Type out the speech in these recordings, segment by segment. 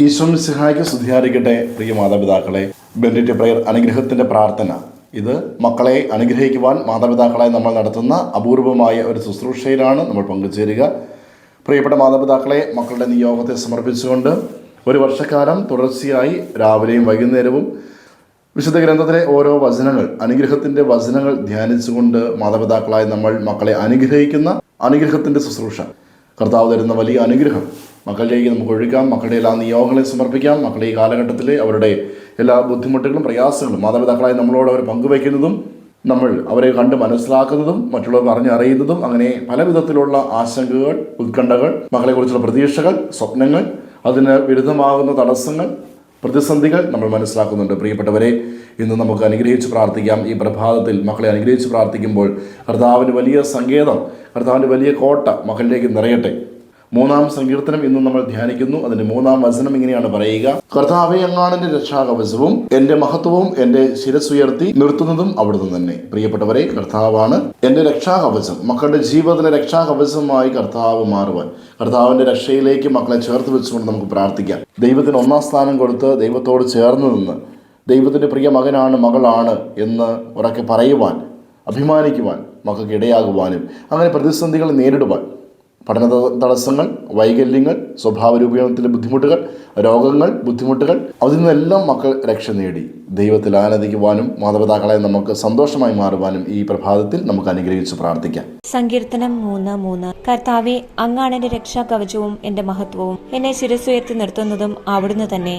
ഈശോ മിശിഹായ്ക്ക് സ്തുതിയായിരിക്കട്ടെ. പ്രിയ മാതാപിതാക്കളെ, ബെന്നിറ്റ് പ്രയർ അനുഗ്രഹത്തിൻ്റെ പ്രാർത്ഥന. ഇത് മക്കളെ അനുഗ്രഹിക്കുവാൻ മാതാപിതാക്കളായി നമ്മൾ നടത്തുന്ന അപൂർവമായ ഒരു ശുശ്രൂഷയിലാണ് നമ്മൾ പങ്കുചേരുക. പ്രിയപ്പെട്ട മാതാപിതാക്കളെ, മക്കളുടെ നിയോഗത്തെ സമർപ്പിച്ചുകൊണ്ട് ഒരു വർഷക്കാലം തുടർച്ചയായി രാവിലെയും വൈകുന്നേരവും വിശുദ്ധ ഗ്രന്ഥത്തിലെ ഓരോ വചനങ്ങൾ, അനുഗ്രഹത്തിൻ്റെ വചനങ്ങൾ ധ്യാനിച്ചുകൊണ്ട് മാതാപിതാക്കളായി നമ്മൾ മക്കളെ അനുഗ്രഹിക്കുന്ന അനുഗ്രഹത്തിൻ്റെ ശുശ്രൂഷ. കർത്താവ് തരുന്ന വലിയ അനുഗ്രഹം മക്കളിലേക്ക് നമുക്ക് ഒഴുകാം. മക്കളുടെ എല്ലാ നിയോഗങ്ങളെ സമർപ്പിക്കാം. മക്കളുടെ ഈ കാലഘട്ടത്തിലെ അവരുടെ എല്ലാ ബുദ്ധിമുട്ടുകളും പ്രയാസങ്ങളും മാതാപിതാക്കളായി നമ്മളോട് അവർ പങ്കുവയ്ക്കുന്നതും നമ്മൾ അവരെ കണ്ട് മനസ്സിലാക്കുന്നതും മറ്റുള്ളവർ പറഞ്ഞറിയുന്നതും അങ്ങനെ പല വിധത്തിലുള്ള ആശങ്കകൾ, ഉത്കണ്ഠകൾ, മക്കളെക്കുറിച്ചുള്ള പ്രതീക്ഷകൾ, സ്വപ്നങ്ങൾ, അതിന് വിരുദ്ധമാകുന്ന തടസ്സങ്ങൾ, പ്രതിസന്ധികൾ നമ്മൾ മനസ്സിലാക്കുന്നുണ്ട്. പ്രിയപ്പെട്ടവരെ, ഇന്ന് നമുക്ക് അനുഗ്രഹിച്ച് പ്രാർത്ഥിക്കാം. ഈ പ്രഭാതത്തിൽ മക്കളെ അനുഗ്രഹിച്ച് പ്രാർത്ഥിക്കുമ്പോൾ കർത്താവിൻ്റെ വലിയ സങ്കേതം, കർത്താവിൻ്റെ വലിയ കോട്ട മക്കളിലേക്ക് നിറയട്ടെ. 3-ാം സങ്കീർത്തനം ഇന്ന് നമ്മൾ ധ്യാനിക്കുന്നു. അതിൻ്റെ 3-ാം വചനം ഇങ്ങനെയാണ് പറയുക: കർത്താവേ, അങ്ങാണ് എൻ്റെ രക്ഷാകവചവും എൻ്റെ മഹത്വവും, എൻ്റെ ശിരസ്സുയർത്തി നിർത്തുന്നതും അവിടുന്ന് തന്നെ. പ്രിയപ്പെട്ടവരെ, കർത്താവാണ് എൻ്റെ രക്ഷാകവചം. മക്കളുടെ ജീവിതത്തിലെ രക്ഷാകവചമായി കർത്താവ് മാറുവാൻ, കർത്താവിൻ്റെ രക്ഷയിലേക്ക് മക്കളെ ചേർത്ത് വെച്ചുകൊണ്ട് നമുക്ക് പ്രാർത്ഥിക്കാം. ദൈവത്തിന് 1-ാം സ്ഥാനം കൊടുത്ത് ദൈവത്തോട് ചേർന്ന് നിന്ന് ദൈവത്തിൻ്റെ പ്രിയ മകനാണ്, മകളാണ് എന്ന് ഉറക്കെ പറയുവാൻ, അഭിമാനിക്കുവാൻ മക്കൾക്ക് ഇടയാകുവാനും അങ്ങനെ പ്രതിസന്ധികൾ നേരിടുവാൻ, പഠന തടസ്സങ്ങൾ, വൈകല്യങ്ങൾ, സ്വഭാവ രൂപീകരണത്തിലെ ബുദ്ധിമുട്ടുകൾ, രോഗങ്ങൾ, ബുദ്ധിമുട്ടുകൾ, അതിൽ നിന്നെല്ലാം മക്കൾ രക്ഷ നേടി ദൈവത്തിൽ ആനന്ദിക്കുവാനും മാതാപിതാക്കളെ നമുക്ക് സന്തോഷമായി മാറുവാനും ഈ പ്രഭാതത്തിൽ നമുക്ക് അനുഗ്രഹിച്ച് പ്രാർത്ഥിക്കാം. സങ്കീർത്തനം 3:3. കർത്താവേ, അങ്ങാണ് എൻ്റെ രക്ഷാകവചവും എൻ്റെ മഹത്വവും, എന്നെ ശിരസ്സുയർത്തി നിർത്തുന്നതും അവിടുന്ന് തന്നെ.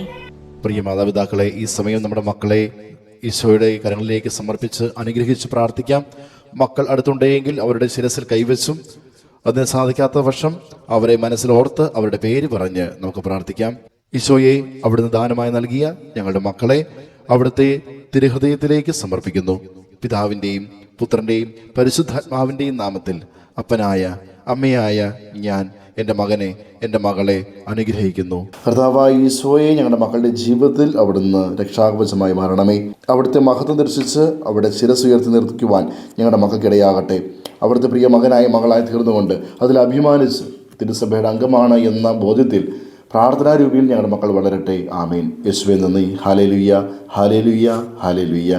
പ്രിയ മാതാപിതാക്കളെ, ഈ സമയം നമ്മുടെ മക്കളെ ഈശോയുടെ കരങ്ങളിലേക്ക് സമർപ്പിച്ച് അനുഗ്രഹിച്ച് പ്രാർത്ഥിക്കാം. മക്കൾ അടുത്തുണ്ടെങ്കിൽ അവരുടെ ശിരസിൽ കൈവച്ചും അതിന് സാധിക്കാത്ത പക്ഷം അവരെ മനസ്സിലോർത്ത് അവരുടെ പേര് പറഞ്ഞ് നമുക്ക് പ്രാർത്ഥിക്കാം. ഈശോയെ, അവിടുന്ന് ദാനമായി നൽകിയ ഞങ്ങളുടെ മക്കളെ അവിടുത്തെ തിരുഹൃദയത്തിലേക്ക് സമർപ്പിക്കുന്നു. പിതാവിൻ്റെയും പുത്രൻ്റെയും പരിശുദ്ധാത്മാവിൻ്റെയും നാമത്തിൽ അപ്പനായ അമ്മയായ ഞാൻ എൻ്റെ മകനെ, എൻ്റെ മകളെ അനുഗ്രഹിക്കുന്നു. കർത്താവായ ഈശോയെ, ഞങ്ങളുടെ മക്കളുടെ ജീവിതത്തിൽ അവിടുന്ന് രക്ഷാകവചമായി മാറണമേ. അവിടുത്തെ മഹത്വം ദർശിച്ച് അവിടെ ശിരസ്സുയർത്തി നിർത്തിക്കുവാൻ ഞങ്ങളുടെ മക്കൾക്കിടയാകട്ടെ. അവിടുത്തെ പ്രിയ മകനായ മകളായി തീർന്നുകൊണ്ട് അതിൽ അഭിമാനിച്ച് തിരുസഭയുടെ അംഗമാണ് എന്ന ബോധ്യത്തിൽ പ്രാർത്ഥനാരൂപിയിൽ ഞങ്ങളുടെ മക്കൾ വളരട്ടെ. ആമേൻ. യേശുവേ നന്ദി. Hallelujah, hallelujah, hallelujah.